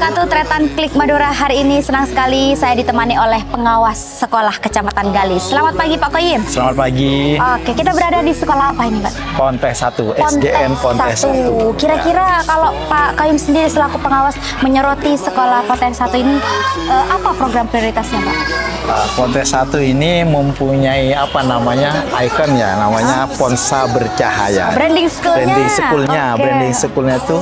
wabarakatuh. Tretan Klik Madura, hari ini senang sekali saya ditemani oleh pengawas sekolah Kecamatan Galis. Selamat pagi Pak Koyim. Selamat pagi. Oke, kita berada di sekolah apa ini Pak? Pontes 1, SDN Pontes 1. Kira-kira kalau Pak Koyim sendiri selaku pengawas menyoroti sekolah Pontes 1 ini, apa program prioritasnya Pak? Pontes 1 ini mempunyai ikon ya, namanya Ponsa Bercahaya. Branding schoolnya. Okay. Branding schoolnya itu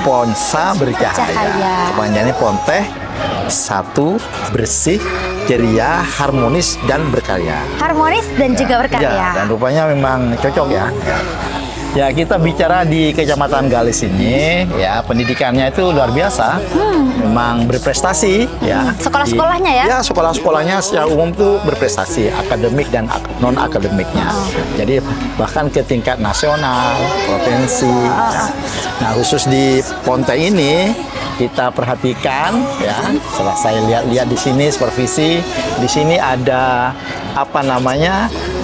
Ponsa Bercahaya. Kepanjangannya Pontes 1, bersih, ceria, harmonis, dan berkarya. Harmonis dan juga berkarya. Ya, dan rupanya memang cocok ya. Ya, kita bicara di Kecamatan Galis ini, ya pendidikannya itu luar biasa, memang berprestasi, ya. Sekolah-sekolahnya ya? Ya, sekolah-sekolahnya secara umum tuh berprestasi, akademik dan non akademiknya. Jadi bahkan ke tingkat nasional, provinsi. Ya. Nah, khusus di Pontes ini kita perhatikan, ya. Setelah saya lihat di sini supervisi, di sini ada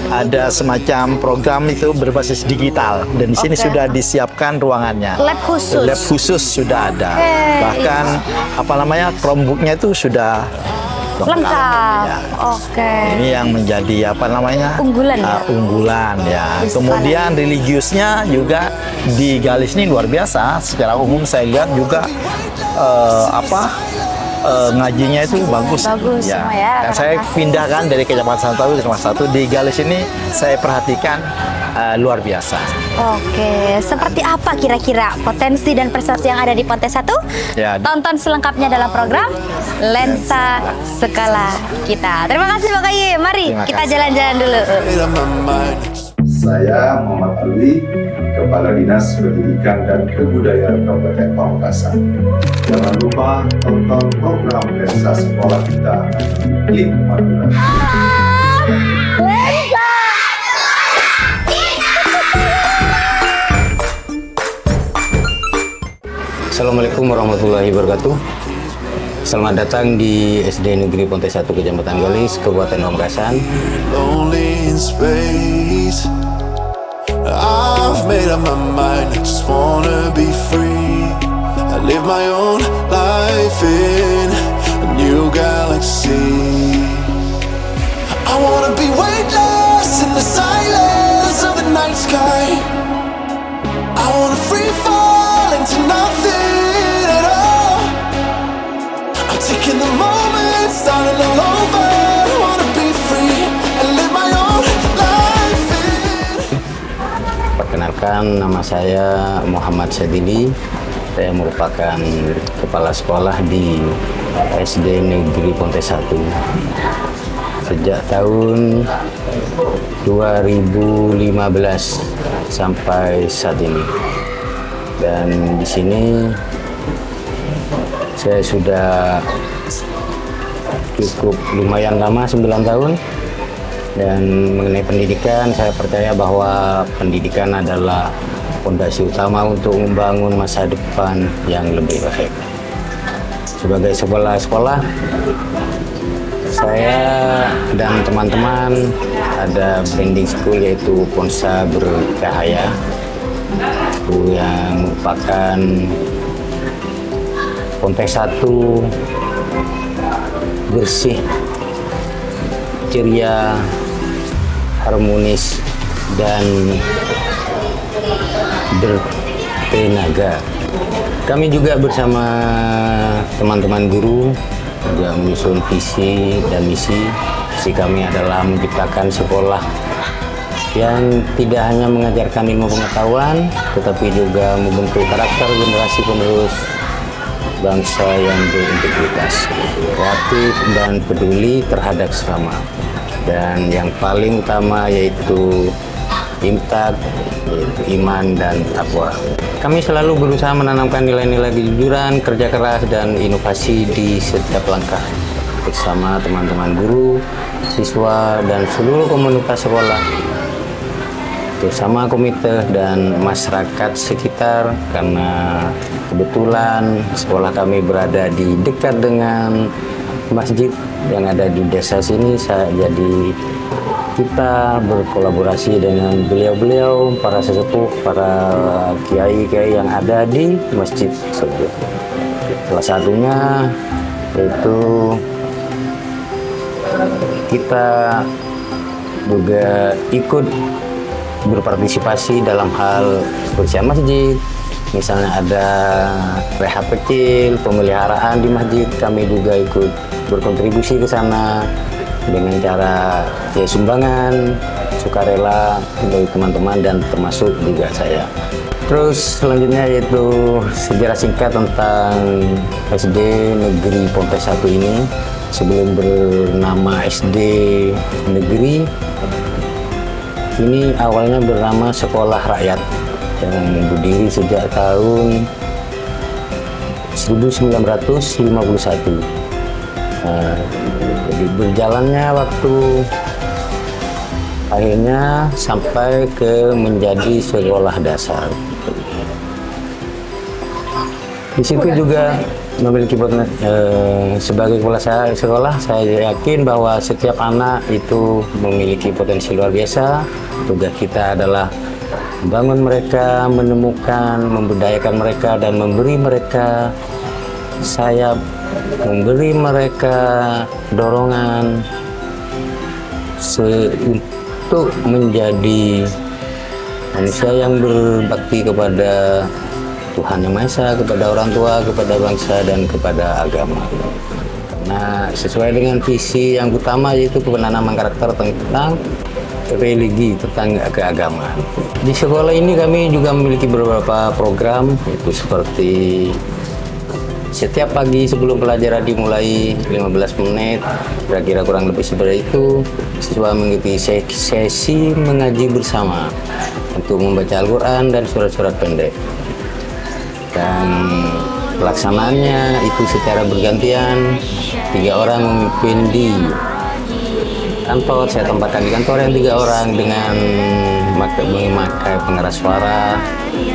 ada semacam program itu berbasis digital, dan di sini sudah disiapkan ruangannya. Lab khusus Sudah ada. Bahkan Chromebooknya itu sudah lengkap. Ya. Oke. Ini yang menjadi unggulan ya. Unggulan ya. Kemudian religiusnya juga di Galis ini luar biasa. Secara umum saya lihat juga ngajinya itu bagus ya. Semua ya. Dan saya pindahkan dari Kecamatan 1 ke Kecamatan 1 di Galis ini, saya perhatikan luar biasa. Oke, seperti apa kira-kira potensi dan prestasi yang ada di Pontes 1? Ya. Tonton selengkapnya dalam program Lensa Sekolah Kita. Terima kasih Pak Kayi. Mari kita jalan-jalan dulu. Saya Muhammad Ali, Kepala Dinas Pendidikan dan Kebudayaan Kabupaten Pamekasan. Jangan lupa tonton program Lensa Sekolah Kita di Klik Madura. Lensa! Assalamualaikum warahmatullahi wabarakatuh. Selamat datang di SD Negeri Pontes 1 Kecamatan Galis, Kabupaten Pamekasan. I've made up my mind, I just wanna be free. I live my own life in a new galaxy. I wanna be weightless in the silence of the night sky. I wanna free fall into nothing at all. I'm taking the moment, starting all over. I wanna be free and live my own life in. Perkenalkan, nama saya Muhammad Sadili. Saya merupakan kepala sekolah di SD Negeri Pontes 1 sejak tahun 2015 sampai saat ini. Dan di sini saya sudah cukup lumayan lama, 9 tahun. Dan mengenai pendidikan, saya percaya bahwa pendidikan adalah fondasi utama untuk membangun masa depan yang lebih baik. Sebagai sekolah, saya dan teman-teman ada branding school yaitu Ponsa Bercahaya, yang merupakan Pontes 1 bersih, ceria, harmonis, dan bertenaga. Kami juga bersama teman-teman guru juga menyusun visi dan misi. Visi kami adalah menciptakan sekolah yang tidak hanya mengajarkan ilmu pengetahuan, tetapi juga membentuk karakter generasi penerus bangsa yang berintegritas, kreatif, dan peduli terhadap sesama. Dan yang paling utama yaitu imtak, yaitu iman dan takwa. Kami selalu berusaha menanamkan nilai-nilai kejujuran, kerja keras, dan inovasi di setiap langkah bersama teman-teman guru, siswa, dan seluruh komunitas sekolah, bersama komite dan masyarakat sekitar, karena kebetulan sekolah kami berada di dekat dengan masjid yang ada di desa sini. Jadi kita berkolaborasi dengan beliau-beliau, para sesepuh, para kiai-kiai yang ada di masjid tersebut. Salah satunya yaitu kita juga ikut berpartisipasi dalam hal kebersihan masjid. Misalnya ada rehab kecil, pemeliharaan di masjid, kami juga ikut berkontribusi ke sana dengan cara sumbangan, sukarela dari teman-teman dan termasuk juga saya. Terus selanjutnya yaitu sejarah singkat tentang SD Negeri Pontes 1 ini. Sebelum bernama SD Negeri, ini awalnya bernama Sekolah Rakyat yang berdiri sejak tahun 1951. Jadi berjalannya waktu akhirnya sampai ke menjadi sekolah dasar. Di situ juga memiliki sebagai kepala sekolah, saya yakin bahwa setiap anak itu memiliki potensi luar biasa. Tugas kita adalah membangun mereka, menemukan, memberdayakan mereka, dan memberi mereka sayap, memberi mereka dorongan untuk menjadi manusia yang berbakti kepada Tuhan Yang Maha Esa, kepada orang tua, kepada bangsa, dan kepada agama. Nah, sesuai dengan visi yang utama yaitu penanaman karakter tentang religi, tentang keagamaan. Di sekolah ini kami juga memiliki beberapa program, yaitu seperti setiap pagi sebelum pelajaran dimulai 15 menit, kira-kira kurang lebih seperti itu, siswa mengikuti sesi mengaji bersama untuk membaca Al-Quran dan surat-surat pendek. Dan pelaksanaannya itu secara bergantian, 3 orang memimpin di kantor, saya tempatkan di kantor yang 3 orang dengan memakai pengeras suara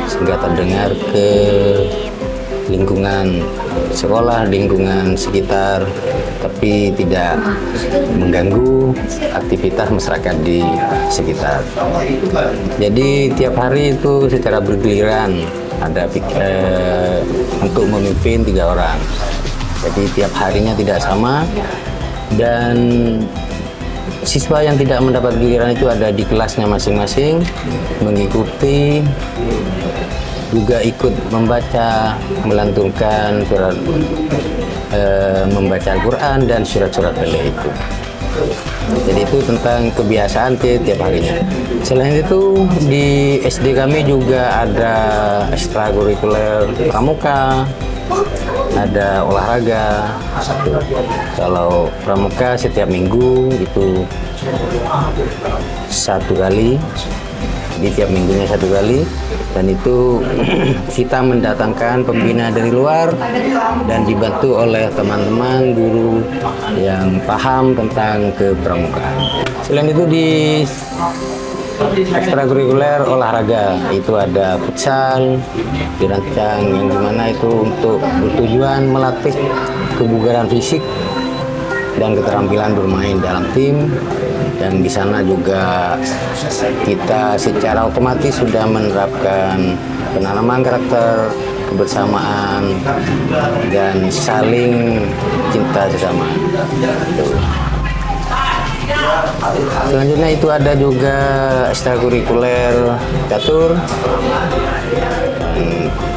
sehingga terdengar ke lingkungan sekolah, lingkungan sekitar, tapi tidak mengganggu aktivitas masyarakat di sekitar. Jadi tiap hari itu secara bergiliran ada untuk memimpin 3 orang. Jadi tiap harinya tidak sama, dan siswa yang tidak mendapat giliran itu ada di kelasnya masing-masing, mengikuti, juga ikut membaca, melantunkan surat, membaca Al-Quran dan surat-surat pendek itu. Jadi itu tentang kebiasaan tiap harinya. Selain itu di SD kami juga ada ekstrakurikuler pramuka, ada olahraga. Kalau pramuka setiap minggu itu 1 kali, di tiap minggunya 1 kali, dan itu kita mendatangkan pembina dari luar dan dibantu oleh teman-teman guru yang paham tentang kepramukaan. Selain itu di ekstrakurikuler olahraga itu ada futsal dirancang, yang dimana itu untuk bertujuan melatih kebugaran fisik dan keterampilan bermain dalam tim. Dan di sana juga kita secara otomatis sudah menerapkan penanaman karakter, kebersamaan, dan saling cinta sesama. Selanjutnya itu ada juga ekstrakurikuler catur.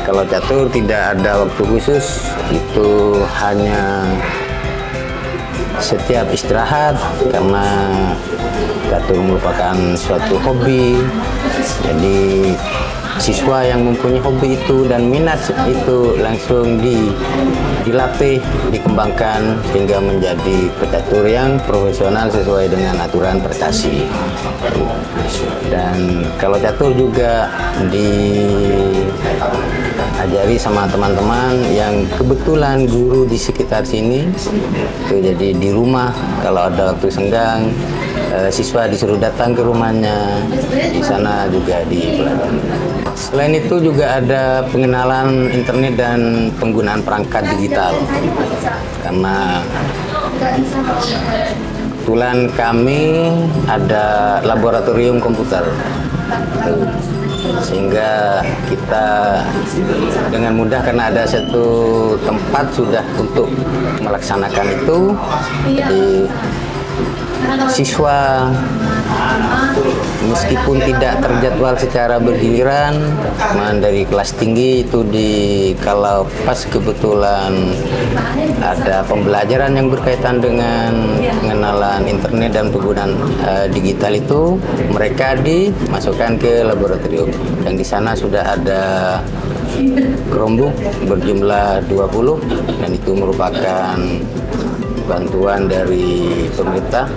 Kalau catur tidak ada waktu khusus, itu hanya setiap istirahat, karena catur merupakan suatu hobi. Jadi siswa yang mempunyai hobi itu dan minat itu langsung dilatih, dikembangkan sehingga menjadi pecatur yang profesional sesuai dengan aturan prestasi. Dan kalau catur juga diajari sama teman-teman yang kebetulan guru di sekitar sini. Itu jadi di rumah kalau ada waktu senggang, siswa disuruh datang ke rumahnya, di sana juga dipelajari. Selain itu juga ada pengenalan internet dan penggunaan perangkat digital, karena kebetulan kami ada laboratorium komputer. sehingga kita dengan mudah karena ada satu tempat sudah untuk melaksanakan itu. Jadi siswa meskipun tidak terjadwal secara bergiliran, dari kelas tinggi itu kalau pas kebetulan ada pembelajaran yang berkaitan dengan pengenalan internet dan penggunaan digital itu, mereka dimasukkan ke laboratorium. Yang di sana sudah ada Chromebook berjumlah 20 dan itu merupakan bantuan dari pemerintah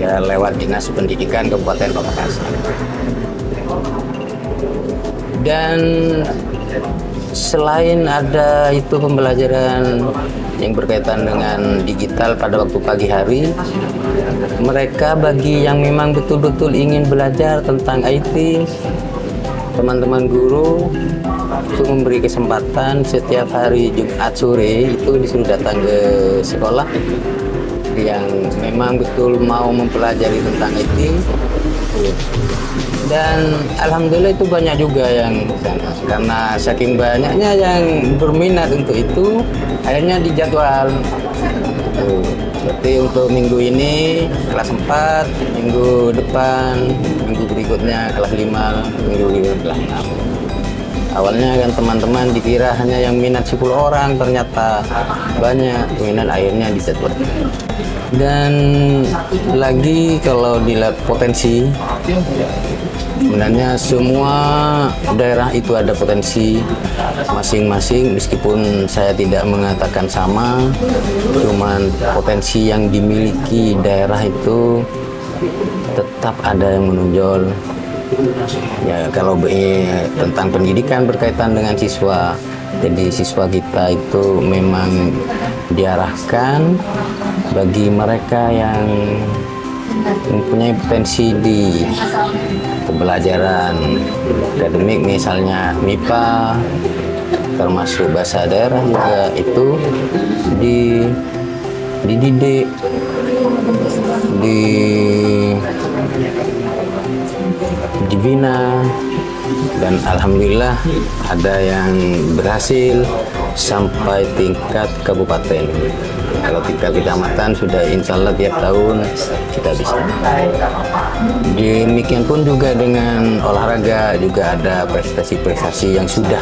ya lewat Dinas Pendidikan Kabupaten Pamekasan. Dan selain ada itu pembelajaran yang berkaitan dengan digital pada waktu pagi hari, mereka bagi yang memang betul-betul ingin belajar tentang IT, teman-teman guru itu memberi kesempatan setiap hari Jumat sore itu disuruh datang ke sekolah yang memang betul mau mempelajari tentang IT. Dan alhamdulillah itu banyak juga yang sana. Karena saking banyaknya yang berminat untuk itu, akhirnya dijadwal. Seperti untuk minggu ini kelas 4, minggu depan, minggu berikutnya kelas 5, minggu berikutnya kelas 6. Awalnya kan teman-teman dikira hanya yang minat 10 orang, ternyata banyak minat, akhirnya dijadwal. Dan lagi kalau dilihat potensi, sebenarnya semua daerah itu ada potensi masing-masing, meskipun saya tidak mengatakan sama, cuman potensi yang dimiliki daerah itu tetap ada yang menonjol. Ya, kalau tentang pendidikan berkaitan dengan siswa, jadi siswa kita itu memang diarahkan bagi mereka yang mempunyai potensi di pembelajaran akademik, misalnya MIPA, termasuk bahasa daerah juga itu dididik, dibina, dan alhamdulillah ada yang berhasil sampai tingkat kabupaten. Kalau tingkat kecamatan sudah insya Allah tiap tahun kita bisa. Demikian pun juga dengan olahraga juga ada prestasi-prestasi yang sudah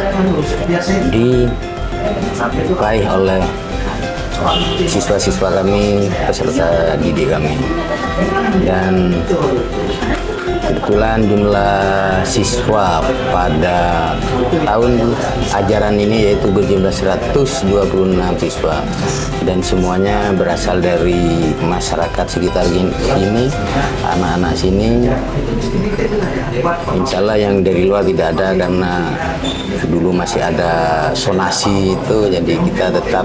diraih oleh siswa-siswa kami, peserta didik kami. Dan kebetulan jumlah siswa pada tahun ajaran ini yaitu berjumlah 126 siswa, dan semuanya berasal dari masyarakat sekitar sini, anak-anak sini. Insya Allah yang dari luar tidak ada, karena dulu masih ada sonasi itu, jadi kita tetap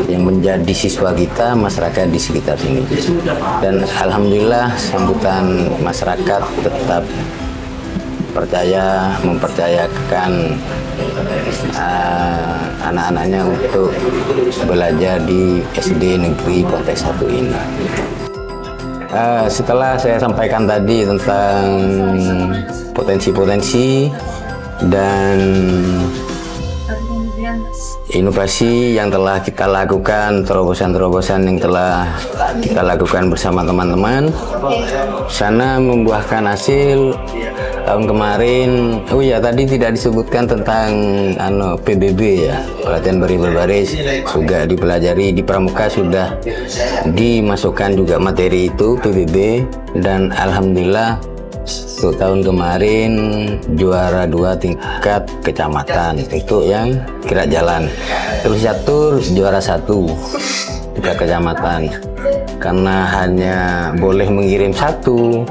yang menjadi siswa kita masyarakat di sekitar sini. Dan alhamdulillah sambutan masyarakat tetap mempercayakan anak-anaknya untuk belajar di SD Negeri Pontes 1 ini. Setelah saya sampaikan tadi tentang potensi-potensi dan inovasi yang telah kita lakukan, terobosan-terobosan yang telah kita lakukan bersama teman-teman, sana membuahkan hasil. Tahun kemarin, oh ya tadi tidak disebutkan tentang PBB ya, pelatihan berbaris juga dipelajari di Pramuka, sudah dimasukkan juga materi itu PBB, dan alhamdulillah untuk tahun kemarin juara 2 tingkat kecamatan itu yang gerak jalan, terus catur juara 1 tingkat kecamatan, karena hanya boleh mengirim 1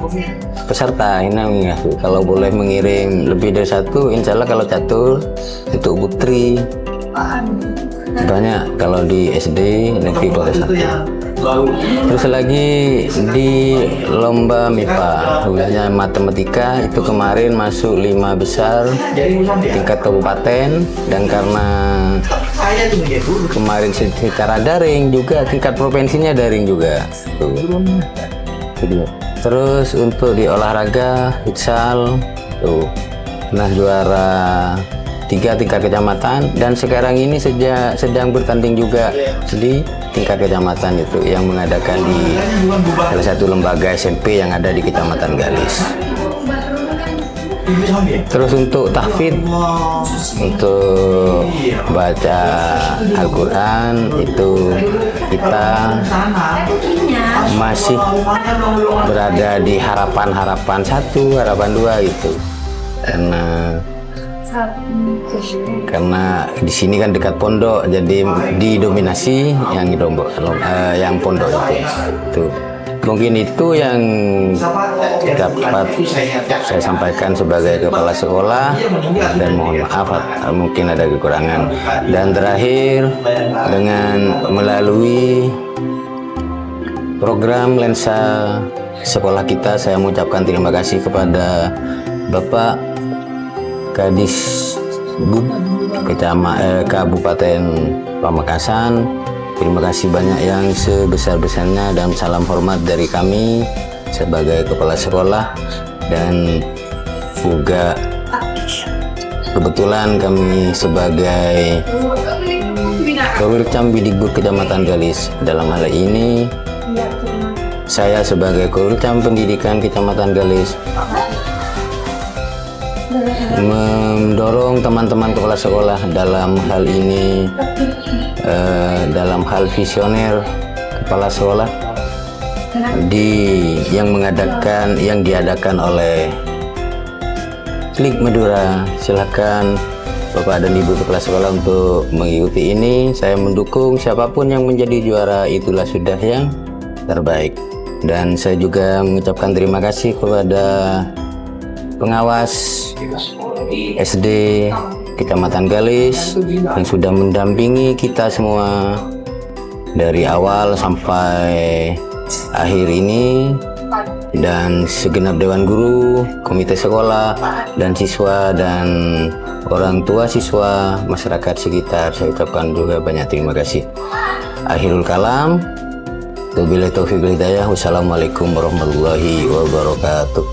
peserta ini ya. Kalau boleh mengirim lebih dari 1, insya Allah kalau catur untuk putri banyak kalau di SD Negeri Pontes 1. Terus lagi di lomba MIPA, khususnya matematika itu kemarin masuk 5 besar tingkat kabupaten, dan karena kemarin secara daring juga tingkat provinsinya daring juga. Terus untuk di olahraga futsal tuh pernah juara 3 tingkat kecamatan, dan sekarang ini sedang bertanding juga di tingkat kecamatan itu yang mengadakan di salah satu lembaga SMP yang ada di Kecamatan Galis. Terus untuk tahfidz, untuk baca Al-Quran itu kita masih berada di harapan 1, harapan 2 itu. Karena di sini kan dekat pondok, jadi didominasi yang pondok itu. Mungkin itu yang dapat saya sampaikan sebagai kepala sekolah, dan mohon maaf mungkin ada kekurangan. Dan terakhir, dengan melalui program Lensa Sekolah Kita, saya mengucapkan terima kasih kepada Bapak Kadis Kabupaten Pamekasan. Terima kasih banyak yang sebesar-besarnya, dan salam hormat dari kami sebagai kepala sekolah. Dan juga kebetulan kami sebagai Korwilcam Bidikbud Kecamatan Galis, dalam hal ini saya sebagai Korwilcam Pendidikan Kecamatan Galis mendorong teman-teman kepala sekolah dalam hal ini, dalam hal visioner kepala sekolah yang diadakan oleh Klik Madura. Silakan Bapak dan Ibu kepala sekolah untuk mengikuti ini. Saya mendukung siapapun yang menjadi juara, itulah sudah yang terbaik. Dan saya juga mengucapkan terima kasih kepada pengawas SD Kecamatan Galis yang sudah mendampingi kita semua dari awal sampai akhir ini, dan segenap dewan guru, komite sekolah, dan siswa, dan orang tua siswa, masyarakat sekitar. Saya ucapkan juga banyak terima kasih. Akhirul kalam, wabillahi taufiq wal hidayah. Wassalamualaikum warahmatullahi wabarakatuh.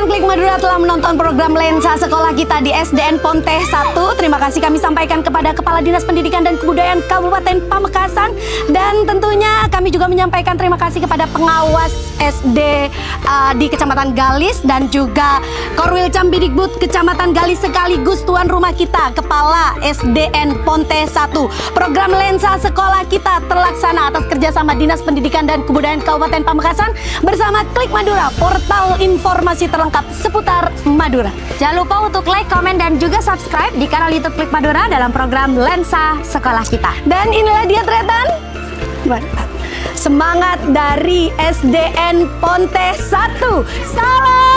Klik Madura telah menonton program Lensa Sekolah Kita di SDN Ponteh 1. Terima kasih kami sampaikan kepada Kepala Dinas Pendidikan dan Kebudayaan Kabupaten Pamekasan. Dan tentunya kami juga menyampaikan terima kasih kepada pengawas SD di Kecamatan Galis, dan juga Korwilcam Bidikbud Kecamatan Galis sekaligus tuan rumah kita, Kepala SDN Ponteh 1. Program Lensa Sekolah Kita terlaksana atas kerjasama Dinas Pendidikan dan Kebudayaan Kabupaten Pamekasan bersama Klik Madura, portal informasi terlengkap seputar Madura. Jangan lupa untuk like, komen, dan juga subscribe di kanal YouTube Klik Madura dalam program Lensa Sekolah Kita. Dan inilah dia Tretan, semangat dari SDN Ponteh 1. Salam